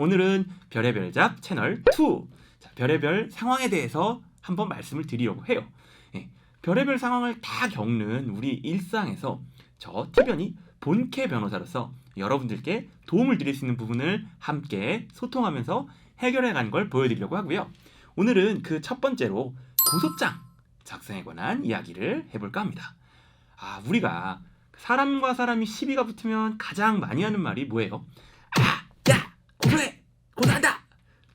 오늘은 별의별 잡 채널 2 자, 별의별 상황에 대해서 한번 말씀을 드리려고 해요. 예, 별의별 상황을 다 겪는 우리 일상에서 저 티변이 본캐 변호사로서 여러분들께 도움을 드릴 수 있는 부분을 함께 소통하면서 해결해 가는 걸 보여드리려고 하고요. 오늘은 그 첫 번째로 고소장 작성에 관한 이야기를 해볼까 합니다. 우리가 사람과 사람이 시비가 붙으면 가장 많이 하는 말이 뭐예요? 야! 고소해! 고소한다!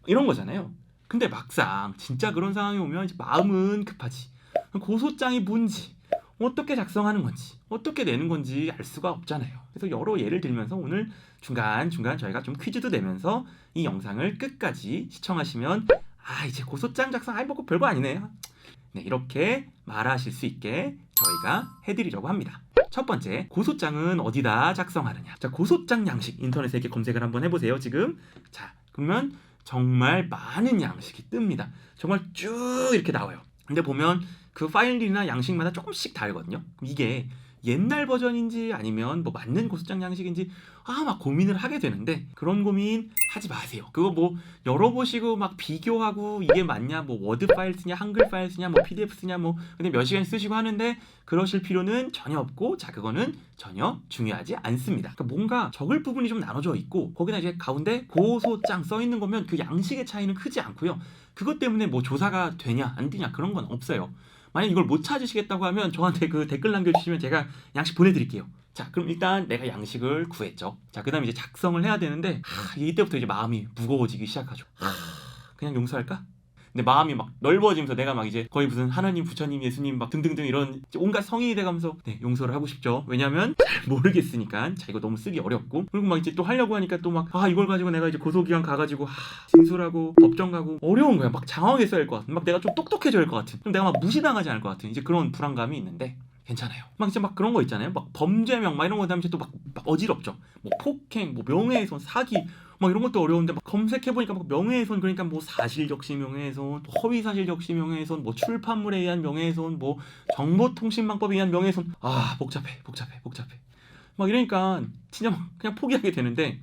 이런 거잖아요. 근데 막상 진짜 그런 상황이 오면 이제 마음은 급하지. 고소장이 뭔지, 어떻게 작성하는 건지, 어떻게 내는 건지 알 수가 없잖아요. 그래서 여러 예를 들면서 오늘 중간중간 저희가 좀 퀴즈도 내면서 이 영상을 끝까지 시청하시면 이제 고소장 작성 뭐 별거 아니네. 네, 이렇게 말하실 수 있게 저희가 해드리려고 합니다. 첫 번째, 고소장은 어디다 작성하느냐. 자, 고소장 양식 인터넷에 이렇게 검색을 한번 해보세요. 지금 자, 그러면 정말 많은 양식이 뜹니다. 정말 쭉 이렇게 나와요. 근데 보면 그 파일이나 양식마다 조금씩 다르거든요. 이게 옛날 버전인지 아니면 뭐 맞는 고소장 양식인지 막 고민을 하게 되는데, 그런 고민 하지 마세요. 그거 뭐 열어보시고 막 비교하고 이게 맞냐, 뭐 워드 파일 쓰냐, 한글 파일 쓰냐, 뭐 PDF 쓰냐, 뭐 근데 몇 시간 쓰시고 하는데 그러실 필요는 전혀 없고, 자, 그거는 전혀 중요하지 않습니다. 그러니까 뭔가 적을 부분이 좀 나눠져 있고 거기다 이제 가운데 고소장 써 있는 거면 그 양식의 차이는 크지 않고요. 그것 때문에 뭐 조사가 되냐 안 되냐 그런 건 없어요. 만약 이걸 못 찾으시겠다고 하면 저한테 그 댓글 남겨주시면 제가 양식 보내드릴게요. 자, 그럼 일단 내가 양식을 구했죠. 자, 그 다음에 이제 작성을 해야 되는데 이때부터 이제 마음이 무거워지기 시작하죠. 그냥 용서할까? 근데 마음이 막 넓어지면서 내가 막 이제 거의 무슨 하나님, 부처님, 예수님 막 등등등 이런 온갖 성인이 돼가면서 용서를 하고 싶죠. 왜냐면 잘 모르겠으니까. 자, 이거 너무 쓰기 어렵고, 그리고 막 이제 또 하려고 하니까 또 막 이걸 가지고 내가 이제 고소기관 가가지고 진술하고 법정 가고 어려운 거야. 막 장황하게 써야 할 것 같은, 막 내가 좀 똑똑해져야 할 것 같은, 좀 내가 막 무시당하지 않을 것 같은 이제 그런 불안감이 있는데 괜찮아요. 막 이제 막 그런 거 있잖아요. 막 범죄명 막 이런 거 하면 또 막 어지럽죠. 뭐 폭행, 뭐 명예훼손, 사기 막 이런 것도 어려운데 막 검색해보니까 막 명예훼손, 그러니까 뭐 사실적시 명예훼손, 허위사실적시 명예훼손, 뭐 출판물에 의한 명예훼손, 뭐 정보통신망법에 의한 명예훼손, 복잡해. 막 이러니까 진짜 막 그냥 포기하게 되는데,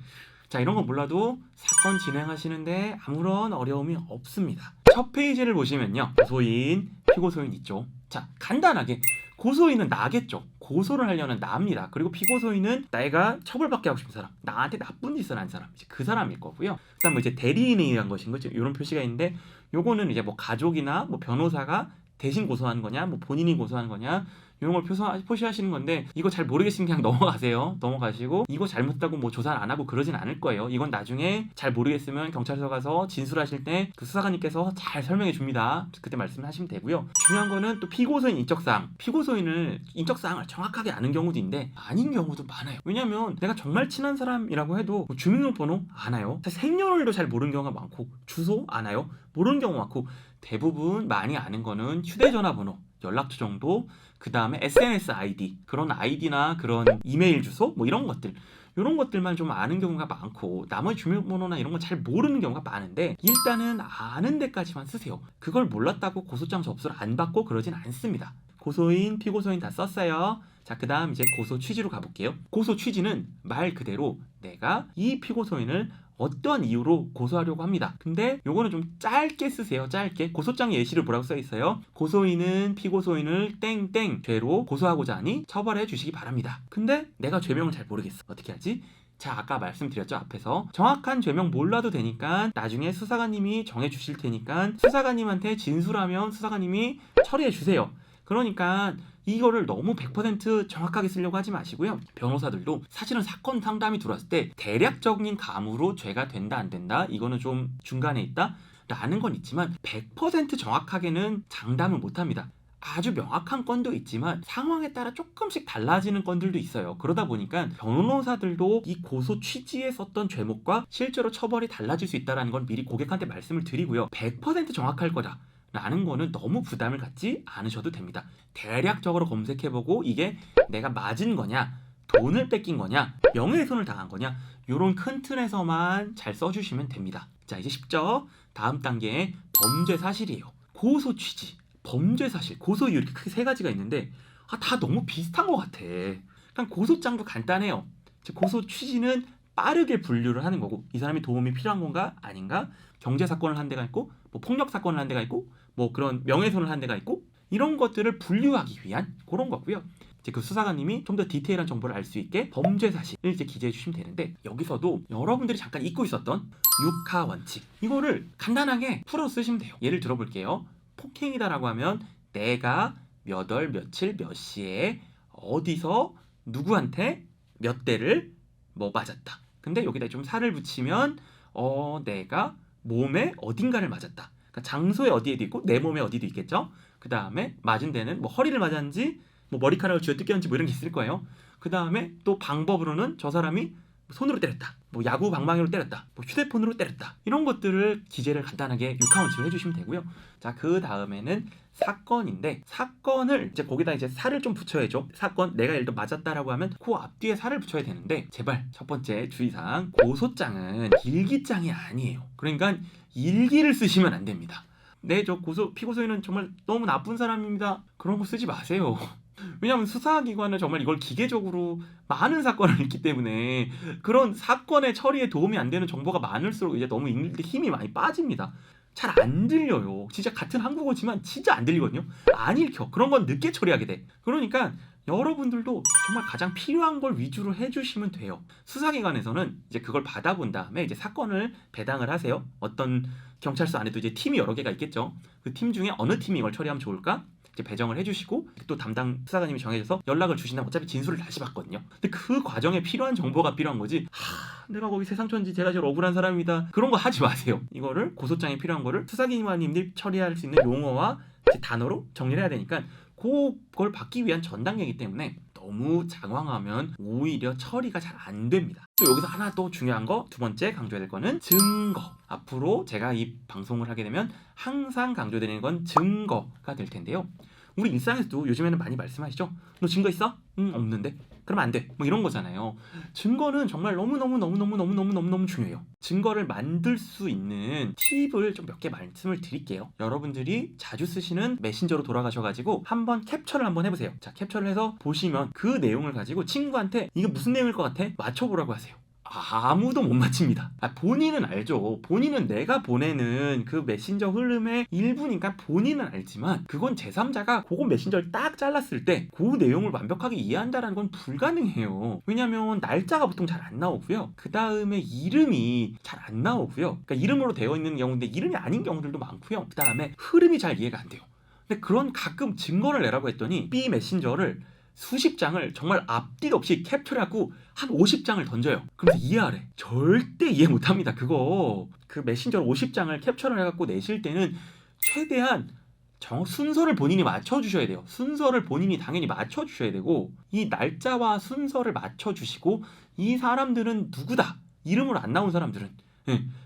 자, 이런 거 몰라도 사건 진행하시는데 아무런 어려움이 없습니다. 첫 페이지를 보시면요, 고소인, 피고소인 있죠. 자, 간단하게 고소인은 나겠죠. 고소를 하려는 나입니다. 그리고 피고소인은 내가 처벌받게 하고 싶은 사람, 나한테 나쁜 짓을 한 사람, 이제 그 사람일 거고요. 그다음 뭐 이제 대리인에 의한 것인 거죠. 이런 표시가 있는데, 요거는 이제 뭐 가족이나 뭐 변호사가 대신 고소하는 거냐, 뭐 본인이 고소하는 거냐, 이런 걸 표시하시는 건데, 이거 잘 모르겠으면 그냥 넘어가세요. 넘어가시고 이거 잘못했다고 뭐 조사를 안 하고 그러진 않을 거예요. 이건 나중에 잘 모르겠으면 경찰서 가서 진술하실 때 그 수사관님께서 잘 설명해 줍니다. 그때 말씀하시면 되고요. 중요한 거는 또 피고소인 인적사항. 피고소인을 인적사항을 정확하게 아는 경우도 있는데 아닌 경우도 많아요. 왜냐면 내가 정말 친한 사람이라고 해도 뭐 주민등록번호 아나요? 생년월일도 잘 모르는 경우가 많고, 주소 아나요? 모르는 경우 많고, 대부분 많이 아는 거는 휴대전화번호, 연락처 정도, 그 다음에 SNS 아이디, 그런 아이디나 그런 이메일 주소, 뭐 이런 것들만 좀 아는 경우가 많고, 나머지 주민번호나 이런 건 잘 모르는 경우가 많은데, 일단은 아는 데까지만 쓰세요. 그걸 몰랐다고 고소장 접수를 안 받고 그러진 않습니다. 고소인, 피고소인 다 썼어요. 자, 그 다음 이제 고소 취지로 가볼게요. 고소 취지는 말 그대로 내가 이 피고소인을 어떤 이유로 고소하려고 합니다. 근데 요거는 좀 짧게 쓰세요. 짧게. 고소장 예시를 뭐라고 써 있어요? 고소인은 피고소인을 땡땡 죄로 고소하고자 하니 처벌해 주시기 바랍니다. 근데 내가 죄명을 잘 모르겠어. 어떻게 하지? 자, 아까 말씀드렸죠, 앞에서. 정확한 죄명 몰라도 되니까 나중에 수사관님이 정해 주실 테니까 수사관님한테 진술하면 수사관님이 처리해 주세요. 그러니까 이거를 너무 100% 정확하게 쓰려고 하지 마시고요. 변호사들도 사실은 사건 상담이 들어왔을 때 대략적인 감으로 죄가 된다 안 된다, 이거는 좀 중간에 있다 라는 건 있지만 100% 정확하게는 장담을 못합니다. 아주 명확한 건도 있지만 상황에 따라 조금씩 달라지는 건들도 있어요. 그러다 보니까 변호사들도 이 고소 취지에 썼던 죄목과 실제로 처벌이 달라질 수 있다는 건 미리 고객한테 말씀을 드리고요. 100% 정확할 거다 라는 거는 너무 부담을 갖지 않으셔도 됩니다. 대략적으로 검색해보고 이게 내가 맞은 거냐, 돈을 뺏긴 거냐, 명예훼손을 당한 거냐, 이런 큰 틀에서만 잘 써주시면 됩니다. 자, 이제 쉽죠? 다음 단계 범죄 사실이에요. 고소 취지, 범죄 사실, 고소 이유, 이렇게 크게 세 가지가 있는데 다 너무 비슷한 것 같아. 그냥 고소장도 간단해요. 고소 취지는 빠르게 분류를 하는 거고 이 사람이 도움이 필요한 건가 아닌가 경제 사건을 한 데가 있고 뭐 폭력 사건을 한 데가 있고 뭐 그런 명예훼손을 한 데가 있고 이런 것들을 분류하기 위한 그런 거고요. 이제 그 수사관님이 좀 더 디테일한 정보를 알 수 있게 범죄 사실을 이제 기재해 주시면 되는데 여기서도 여러분들이 잠깐 잊고 있었던 육하 원칙 이거를 간단하게 풀어 쓰시면 돼요. 예를 들어볼게요. 폭행이다라고 하면 내가 몇 월 며칠 몇 시에 어디서 누구한테 몇 대를 뭐 맞았다. 근데 여기다 좀 살을 붙이면 내가 몸에 어딘가를 맞았다. 그러니까 장소에 어디에도 있고 내 몸에 어디도 있겠죠. 그 다음에 맞은 데는 뭐 허리를 맞았는지 뭐 머리카락을 쥐어뜯겼는지 뭐 이런 게 있을 거예요. 그 다음에 또 방법으로는 저 사람이 손으로 때렸다. 뭐 야구 방망이로 때렸다. 뭐 휴대폰으로 때렸다. 이런 것들을 기재를 간단하게 육하원칙을 해주시면 되고요. 자, 그 다음에는 사건인데 사건을 이제 거기다 이제 살을 좀 붙여야죠. 사건 내가 예를 들어 맞았다라고 하면 그 앞뒤에 살을 붙여야 되는데 제발 첫 번째 주의사항 고소장은 일기장이 아니에요. 그러니까 일기를 쓰시면 안 됩니다. 네, 저 피고소인은 정말 너무 나쁜 사람입니다. 그런 거 쓰지 마세요. 왜냐하면 수사기관은 정말 이걸 기계적으로 많은 사건을 읽기 때문에 그런 사건의 처리에 도움이 안 되는 정보가 많을수록 이제 너무 읽는 데 힘이 많이 빠집니다. 잘 안 들려요. 진짜 같은 한국어지만 진짜 안 들리거든요. 안 읽혀. 그런 건 늦게 처리하게 돼. 그러니까 여러분들도 정말 가장 필요한 걸 위주로 해주시면 돼요. 수사기관에서는 이제 그걸 받아본 다음에 이제 사건을 배당을 하세요. 어떤 경찰서 안에도 이제 팀이 여러 개가 있겠죠. 그 팀 중에 어느 팀이 이걸 처리하면 좋을까? 이제 배정을 해주시고 또 담당 수사관님이 정해져서 연락을 주신다면 어차피 진술을 다시 받거든요. 근데 그 과정에 필요한 정보가 필요한 거지. 내가 거기 세상천지 제가 제일 억울한 사람이다. 그런 거 하지 마세요. 이거를 고소장에 필요한 거를 수사기관님들이 처리할 수 있는 용어와 단어로 정리를 해야 되니까 그걸 받기 위한 전 단계이기 때문에 너무 장황하면 오히려 처리가 잘 안 됩니다. 또 여기서 하나 또 중요한 거 두 번째 강조해야 될 거는 증거. 앞으로 제가 이 방송을 하게 되면 항상 강조드리는 건 증거가 될 텐데요. 우리 일상에서도 요즘에는 많이 말씀하시죠. 너 증거 있어? 없는데. 그러면 안 돼. 뭐 이런 거잖아요. 증거는 정말 너무 중요해요. 증거를 만들 수 있는 팁을 좀 몇 개 말씀을 드릴게요. 여러분들이 자주 쓰시는 메신저로 돌아가셔가지고 한번 캡처를 한번 해보세요. 자, 캡처를 해서 보시면 그 내용을 가지고 친구한테 이게 무슨 내용일 것 같아? 맞춰보라고 하세요. 아무도 못 맞춥니다. 본인은 알죠. 본인은 내가 보내는 그 메신저 흐름의 일부니까 본인은 알지만 그건 제3자가 그거 메신저를 딱 잘랐을 때 그 내용을 완벽하게 이해한다는 건 불가능해요. 왜냐면 날짜가 보통 잘 안 나오고요. 그 다음에 이름이 잘 안 나오고요. 그러니까 이름으로 되어 있는 경우인데 이름이 아닌 경우들도 많고요. 그 다음에 흐름이 잘 이해가 안 돼요. 근데 그런 가끔 증거를 내라고 했더니 B 메신저를 수십 장을 정말 앞뒤도 없이 캡처를 하고 한 50장을 던져요. 그래서 이해하래. 절대 이해 못합니다. 그거 그 메신저로 50장을 캡처를 해갖고 내실 때는 최대한 순서를 본인이 맞춰주셔야 돼요. 순서를 본인이 당연히 맞춰주셔야 되고 이 날짜와 순서를 맞춰주시고 이 사람들은 누구다. 이름으로 안 나온 사람들은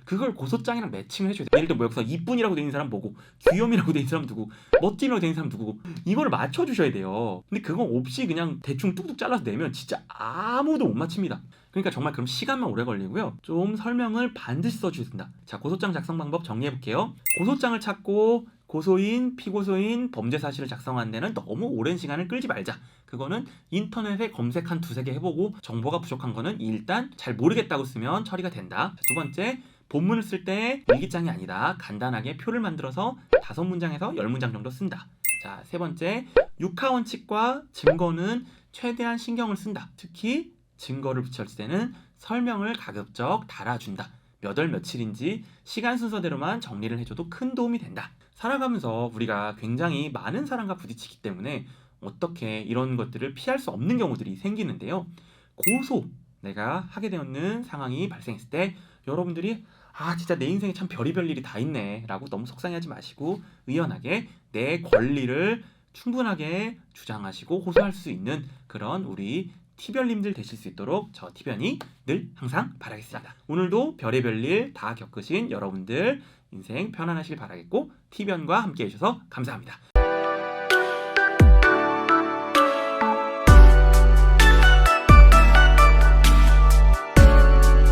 그걸 고소장이랑 매칭을 해줘야 돼요. 예를 들어 뭐 여기서 이쁜이라고 되어 있는 사람 뭐고 귀염이라고 되어 있는 사람 누구 멋짐이라고 되어 있는 사람 누구고 이걸 맞춰주셔야 돼요. 근데 그건 없이 그냥 대충 뚝뚝 잘라서 내면 진짜 아무도 못 맞춥니다. 그러니까 정말 그럼 시간만 오래 걸리고요. 좀 설명을 반드시 써주셔야 된다. 자, 고소장 작성 방법 정리해볼게요. 고소장을 찾고 고소인, 피고소인, 범죄 사실을 작성하는 데는 너무 오랜 시간을 끌지 말자. 그거는 인터넷에 검색 한 두세 개 해보고 정보가 부족한 거는 일단 잘 모르겠다고 쓰면 처리가 된다. 자, 두 번째, 본문을 쓸 때 일기장이 아니다. 간단하게 표를 만들어서 5문장에서 10문장 정도 쓴다. 자, 세 번째, 육하원칙과 증거는 최대한 신경을 쓴다. 특히 증거를 붙였을 때는 설명을 가급적 달아준다. 몇 월 며칠인지 시간 순서대로만 정리를 해줘도 큰 도움이 된다. 살아가면서 우리가 굉장히 많은 사람과 부딪히기 때문에 어떻게 이런 것들을 피할 수 없는 경우들이 생기는데요. 고소 내가 하게 되었는 상황이 발생했을 때 여러분들이 진짜 내 인생에 참 별의별 일이 다 있네 라고 너무 속상해하지 마시고 의연하게 내 권리를 충분하게 주장하시고 호소할 수 있는 그런 우리 티별님들 되실 수 있도록 저 티변이 늘 항상 바라겠습니다. 오늘도 별의별 일 다 겪으신 여러분들 인생 편안하시길 바라겠고 티변과 함께 해주셔서 감사합니다.